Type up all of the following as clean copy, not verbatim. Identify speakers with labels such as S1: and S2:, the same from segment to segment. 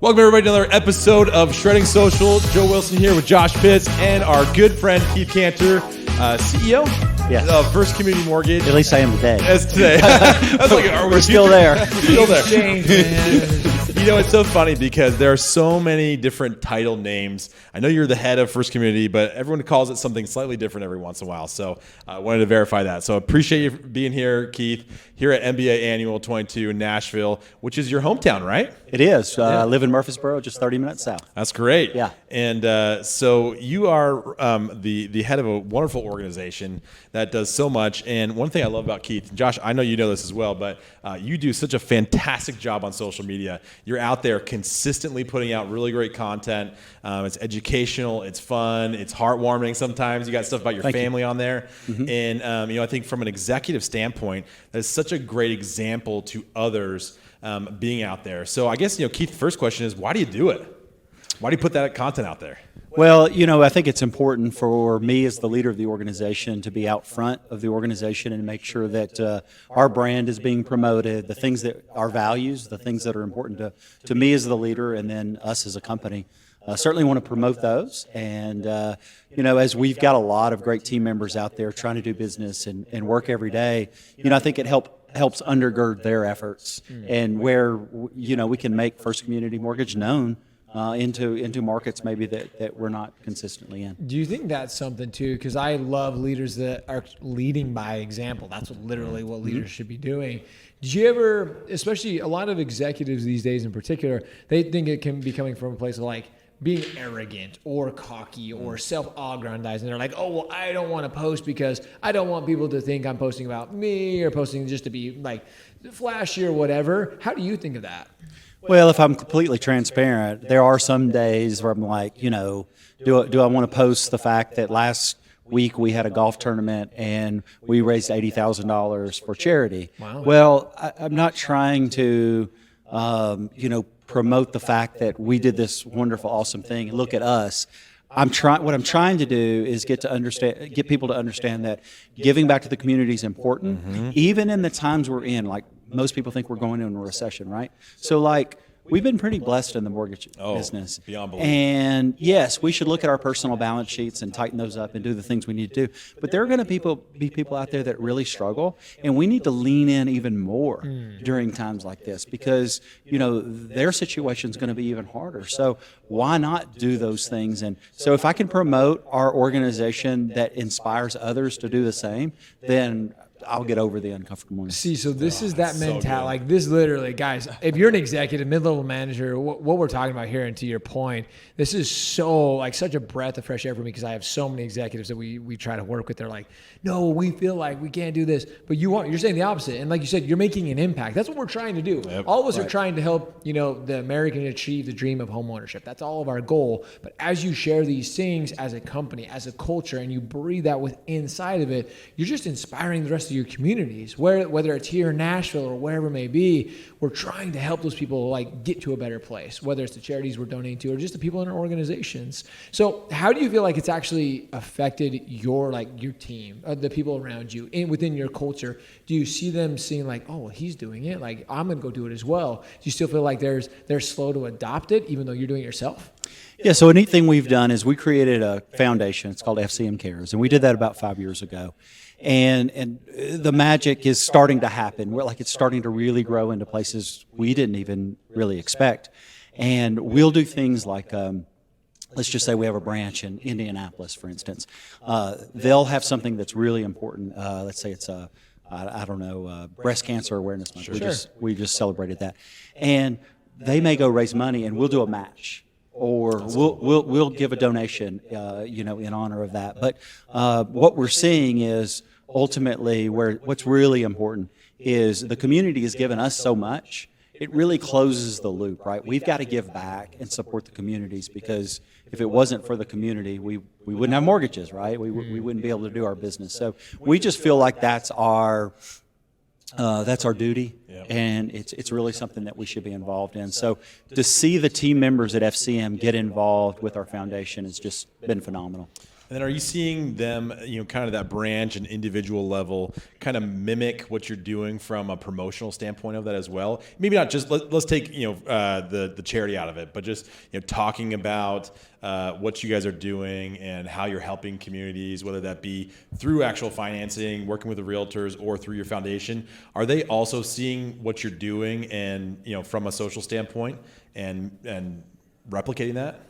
S1: Welcome everybody to another episode of Shredding Social. Joe Wilson here with Josh Pitts and our good friend Keith Canter, CEO of First Community Mortgage.
S2: At least I am today.
S1: As today. That's like,
S2: we're still there.
S1: We're still there. You know, it's so funny because there are so many different title names. I know you're the head of First Community, but everyone calls it something slightly different every once in a while. So I wanted to verify that. So appreciate you being here, Keith, here at MBA Annual 22 in Nashville, which is your hometown, right?
S2: It is. I live in Murfreesboro, just 30 minutes south.
S1: That's great.
S2: Yeah.
S1: And so you are the head of a wonderful organization that does so much. And one thing I love about Keith, Josh, I know you know this as well, but you do such a fantastic job on social media. You're out there consistently putting out really great content. It's educational, it's fun, it's heartwarming sometimes. You got stuff about your family on there. Mm-hmm. And I think from an executive standpoint, that's such a great example to others being out there. So I guess, Keith, the first question is, why do you do it? Why do you put that content out there?
S2: Well, I think it's important for me as the leader of the organization to be out front of the organization and make sure that our brand is being promoted, the things that our values, the things that are important to me as the leader and then us as a company. Certainly want to promote those. And, as we've got a lot of great team members out there trying to do business and work every day, I think it helps undergird their efforts and where, we can make First Community Mortgage known into markets maybe that we're not consistently in.
S3: Do you think that's something too? Because I love leaders that are leading by example. That's literally what leaders should be doing. Did you ever, especially a lot of executives these days in particular, they think it can be coming from a place of like being arrogant or cocky or self-aggrandizing. They're like, oh, well, I don't want to post because I don't want people to think I'm posting about me or posting just to be like flashy or whatever. How do you think of that?
S2: Well, if I'm completely transparent, there are some days where I'm like, do I want to post the fact that last week we had a golf tournament and we raised $80,000 for charity? Wow. Well, I'm not trying to, promote the fact that we did this wonderful, awesome thing and look at us. What I'm trying to do is get people to understand that giving back to the community is important, even in the times we're in. Like most people think we're going into a recession, right? So we've been pretty blessed in the mortgage business.
S1: Beyond belief.
S2: And yes, we should look at our personal balance sheets and tighten those up and do the things we need to do. But there are going to be people out there that really struggle, and we need to lean in even more during times like this because, their situation is going to be even harder. So why not do those things? And so if I can promote our organization that inspires others to do the same, then I'll get over the uncomfortableness.
S3: See, so this is that mentality. Like this literally, guys, if you're an executive, mid-level manager, what we're talking about here, and to your point, this is such a breath of fresh air for me because I have so many executives that we try to work with. They're like, no, we feel like we can't do this. But you're saying the opposite. And like you said, you're making an impact. That's what we're trying to do. Yep. All of us are trying to help, the American achieve the dream of home ownership. That's all of our goal. But as you share these things as a company, as a culture, and you breathe that inside of it, you're just inspiring the rest of your communities, whether it's here in Nashville or wherever it may be. We're trying to help those people get to a better place, whether it's the charities we're donating to or just the people in our organizations. So how do you feel like it's actually affected your team, the people around you within your culture? Do you see them seeing oh, well, he's doing it, I'm gonna go do it as well? Do you still feel like they're slow to adopt it even though you're doing it yourself?
S2: Yeah, so a neat thing we've done is we created a foundation. It's called FCM Cares, and we did that about 5 years ago. And the magic is starting to happen. It's starting to really grow into places we didn't even really expect. And we'll do things like, let's just say we have a branch in Indianapolis, for instance. They'll have something that's really important. Let's say it's Breast Cancer Awareness Month.
S3: Sure.
S2: We just celebrated that. And they may go raise money, and we'll do a match. Or we'll give a donation, in honor of that. But what we're seeing is ultimately what's really important is the community has given us so much. It really closes the loop, right? We've got to give back and support the communities because if it wasn't for the community, we wouldn't have mortgages, right? We wouldn't be able to do our business. So we just feel like that's our duty, and it's really something that we should be involved in. So to see the team members at FCM get involved with our foundation has just been phenomenal.
S1: And then are you seeing them, kind of that branch and individual level kind of mimic what you're doing from a promotional standpoint of that as well? Maybe not just, let's take, the charity out of it, but just, talking about what you guys are doing and how you're helping communities, whether that be through actual financing, working with the realtors, or through your foundation. Are they also seeing what you're doing and, from a social standpoint and replicating that?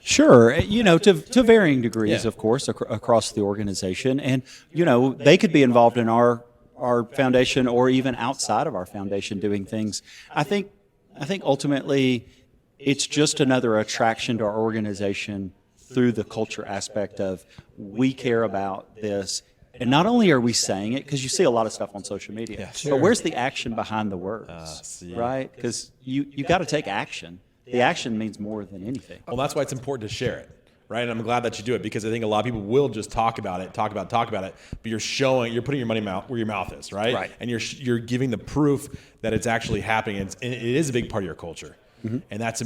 S2: Sure, to varying degrees,
S1: Yeah.
S2: of course, across the organization, and they could be involved in our foundation or even outside of our foundation doing things. I think ultimately it's just another attraction to our organization through the culture aspect of we care about this. And not only are we saying it, because you see a lot of stuff on social media,
S1: Yeah, sure.
S2: but where's the action behind the words, right? Because you got to take action. The action means more than anything.
S1: Well, that's why it's important to share it, right? And I'm glad that you do it, because I think a lot of people will just talk about it, but you're putting your money where your mouth is, right?
S2: Right.
S1: And you're giving the proof that it's actually happening. And it is a big part of your culture, and that's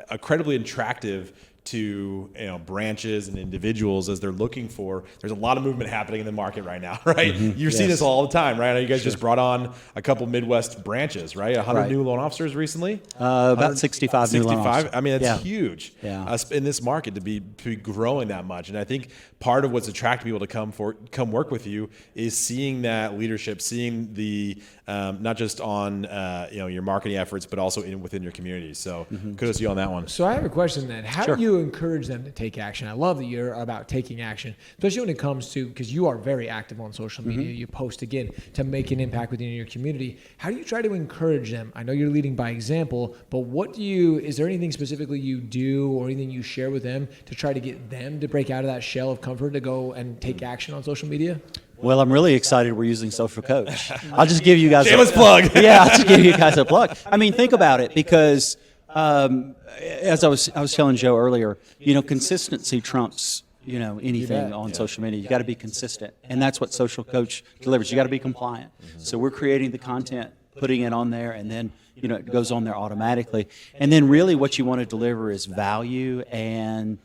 S1: incredibly attractive to branches and individuals as they're looking for. There's a lot of movement happening in the market right now, right? You're seeing this all the time, right? You guys just brought on a couple Midwest branches, right? 100
S2: Right.
S1: new loan officers recently.
S2: About 65 new loan
S1: 65.
S2: officers.
S1: I mean, that's
S2: Yeah.
S1: huge.
S2: Yeah.
S1: In this market to be growing that much. And I think part of what's attracting people to come work with you is seeing that leadership, seeing the not just on your marketing efforts, but also within your community. So kudos to you on that one.
S3: So I have a question then. How
S2: Sure.
S3: do you encourage them to take action? I love that you're about taking action, especially when it comes to, because you are very active on social media. You post, again, to make an impact within your community. How do you try to encourage them? I know you're leading by example, but is there anything specifically you do or anything you share with them to try to get them to break out of that shell of comfort to go and take action on social media?
S2: Well, I'm really excited we're using Social Coach. I'll just give you guys
S1: Shameless plug.
S2: Yeah, I'll just give you guys a plug. I mean, think about it, because as I was telling Joe earlier, consistency trumps anything
S3: bet.
S2: on social media. You got to be consistent, and that's what Social Coach delivers. You got to be compliant. So we're creating the content, putting it on there, and then it goes on there automatically. And then really, what you want to deliver is value and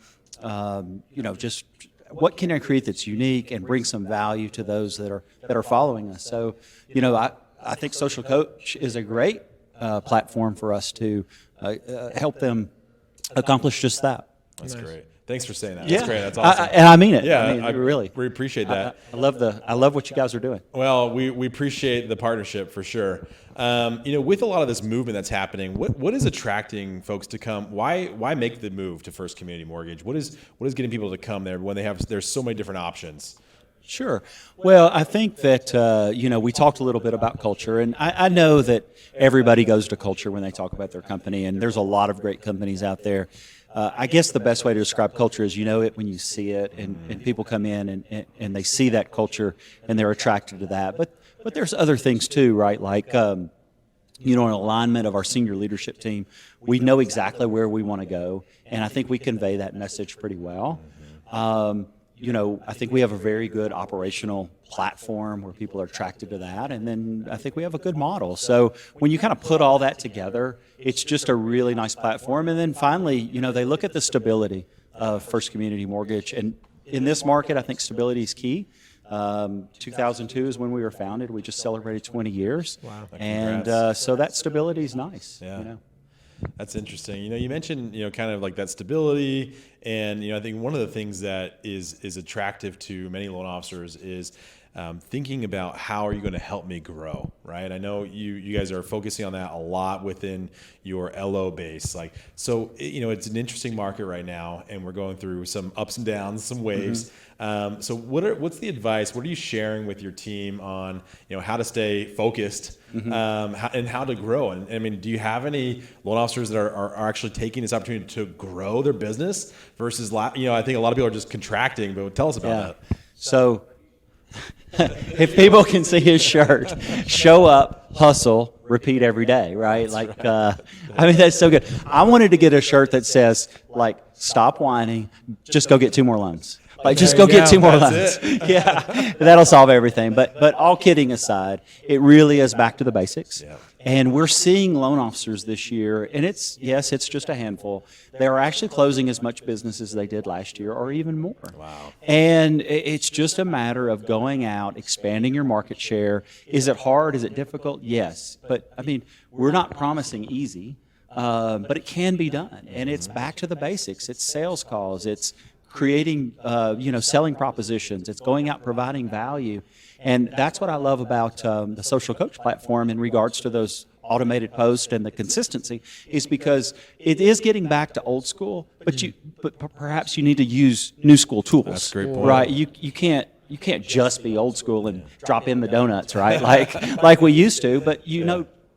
S2: just what can I create that's unique and bring some value to those that are following us. So I think Social Coach is a great platform for us to help them accomplish just that.
S1: That's
S3: Nice.
S1: great. Thanks for saying that.
S2: Yeah.
S1: That's great. That's awesome.
S2: And I mean it.
S1: Yeah,
S2: I mean, really.
S1: We appreciate that.
S2: I love what you guys are doing.
S1: Well, we appreciate the partnership for sure. With a lot of this movement that's happening, what is attracting folks to come? Why make the move to First Community Mortgage? What is getting people to come there when there's so many different options?
S2: Sure. Well, I think that, we talked a little bit about culture, and I know that everybody goes to culture when they talk about their company, and there's a lot of great companies out there. I guess the best way to describe culture is it when you see it, and people come in and they see that culture and they're attracted to that. But there's other things too, right? Like, an alignment of our senior leadership team. We know exactly where we want to go, and I think we convey that message pretty well. I think we have a very good operational platform where people are attracted to that, and then I think we have a good model. So when you kind of put all that together, it's just a really nice platform. And then finally, they look at the stability of First Community Mortgage, and in this market, I think stability is key. 2002 is when we were founded. We just celebrated 20 years.
S3: Wow.
S2: And so that stability is nice.
S1: Yeah. That's interesting. You mentioned, kind of like that stability, and I think one of the things that is attractive to many loan officers is thinking about how are you going to help me grow, right? I know you guys are focusing on that a lot within your LO base. It's an interesting market right now, and we're going through some ups and downs, some waves. So what's the advice? What are you sharing with your team on how to stay focused and how to grow? And I mean, do you have any loan officers that are actually taking this opportunity to grow their business versus I think a lot of people are just contracting. But tell us about that.
S2: So if people can see his shirt, show up, hustle, repeat every day, right? That's so good. I wanted to get a shirt that says, stop whining, just go get 2 more loans. Like, just
S3: There
S2: go
S3: you
S2: get
S3: go.
S2: 2 more
S1: That's
S2: loans. Yeah, that'll solve everything. But all kidding aside, it really is back to the basics.
S1: Yeah.
S2: And we're seeing loan officers this year, and it's just a handful. They are actually closing as much business as they did last year, or even more.
S1: Wow.
S2: And it's just a matter of going out, expanding your market share. Is it hard? Is it difficult? Yes. But I mean, we're not promising easy, but it can be done. And it's back to the basics. It's sales calls. It's creating, selling propositions. It's going out providing value. And that's what I love about the Social Coach platform in regards to those automated posts and the consistency, is because it is getting back to old school, but perhaps you need to use new school tools.
S1: That's a great point.
S2: Right? You can't just be old school and drop in the donuts, right? Like we used to, but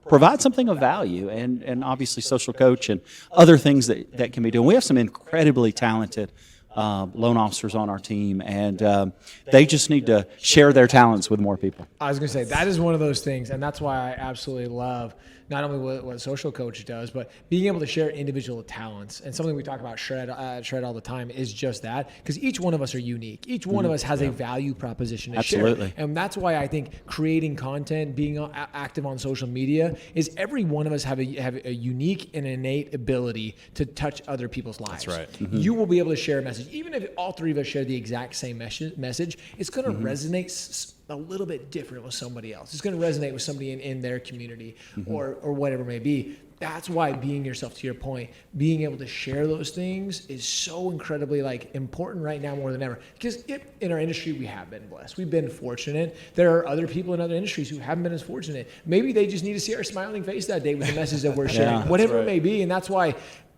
S2: provide something of value, and obviously Social Coach and other things that can be done. We have some incredibly talented loan officers on our team, and they just need to share their talents with more people.
S3: I was going to say, that is one of those things, and that's why I absolutely love not only what Social Coach does, but being able to share individual talents. And something we talk about Shred all the time is just that, because each one of us are unique. Each one of us has a value proposition to
S2: Absolutely.
S3: share. And that's why I think creating content, being active on social media, is every one of us have a unique and innate ability to touch other people's lives.
S1: That's right.
S2: Mm-hmm.
S3: You will be able to share a message. Even if all three of us share the exact same message, it's going to
S2: Mm-hmm.
S3: resonate a little bit different with somebody else. It's going to resonate with somebody in their community or whatever it may be. That's why being yourself, to your point, being able to share those things is so incredibly important right now more than ever. Because in our industry, we have been blessed. We've been fortunate. There are other people in other industries who haven't been as fortunate. Maybe they just need to see our smiling face that day with the message that we're sharing, whatever it may be. And that's why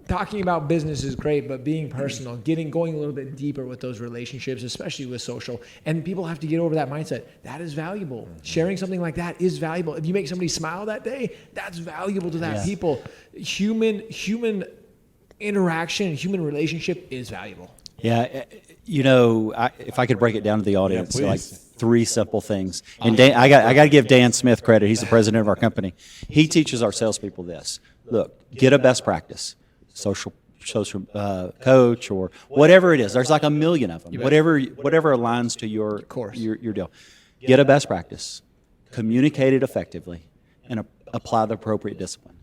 S3: talking about business is great, but being personal, going a little bit deeper with those relationships, especially with social, and people have to get over that mindset. That is valuable. Sharing something like that is valuable. If you make somebody smile that day, that's valuable to that people. Human interaction, human relationship is valuable.
S2: Yeah, if I could break it down to the audience,
S1: Yeah,
S2: like
S1: please.
S2: 3 simple things. And Dan, I got to give Dan Smith credit. He's the president of our company. He teaches our salespeople this. Look, get a best practice. Social coach or whatever it is. There's like a million of them. Whatever aligns to your deal. Get a best practice, communicate it effectively, and apply the appropriate discipline.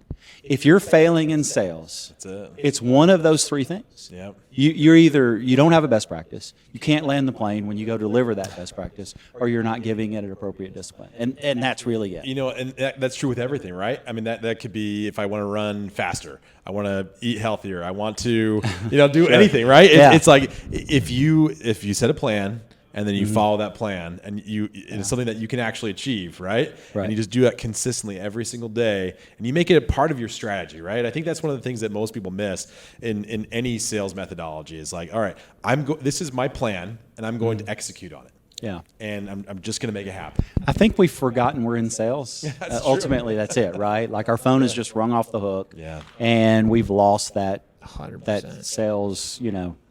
S2: If you're failing in sales,
S1: That's it.
S2: it's one of those 3 things.
S1: Yep.
S2: You don't have a best practice, you can't land the plane when you go deliver that best practice, or you're not giving it an appropriate discipline. And that's really it.
S1: And that's true with everything, right? I mean, that could be if I want to run faster, I want to eat healthier, I want to, do anything, right? It's like if you set a plan and then you follow that plan, and it's something that you can actually achieve, right? And you just do that consistently every single day, and you make it a part of your strategy, right? I think that's one of the things that most people miss in any sales methodology is like, all right, this is my plan, and I'm going to execute on it.
S2: Yeah.
S1: And I'm just going to make it happen.
S2: I think we've forgotten we're in sales. Ultimately, that's it, right? Like our phone is just rung off the hook.
S1: Yeah.
S2: And we've lost that
S3: 100%.
S2: that sales,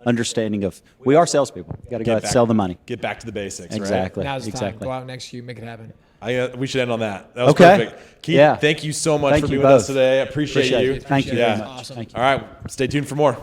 S2: understanding of we are salespeople. You got to go out and sell the money.
S1: Get back to the basics,
S2: Exactly.
S3: Now's the time.
S2: Exactly.
S3: Go out next to you, make it happen.
S1: We should end on that. That was
S2: Okay.
S1: perfect. Keith,
S2: Yeah.
S1: thank you so much
S2: Thank
S1: for
S2: you
S1: being with us
S2: both.
S1: today. I appreciate you.
S2: Thank you
S1: Yeah.
S2: very much.
S3: Awesome.
S2: Thank you.
S1: All right. Stay tuned for more.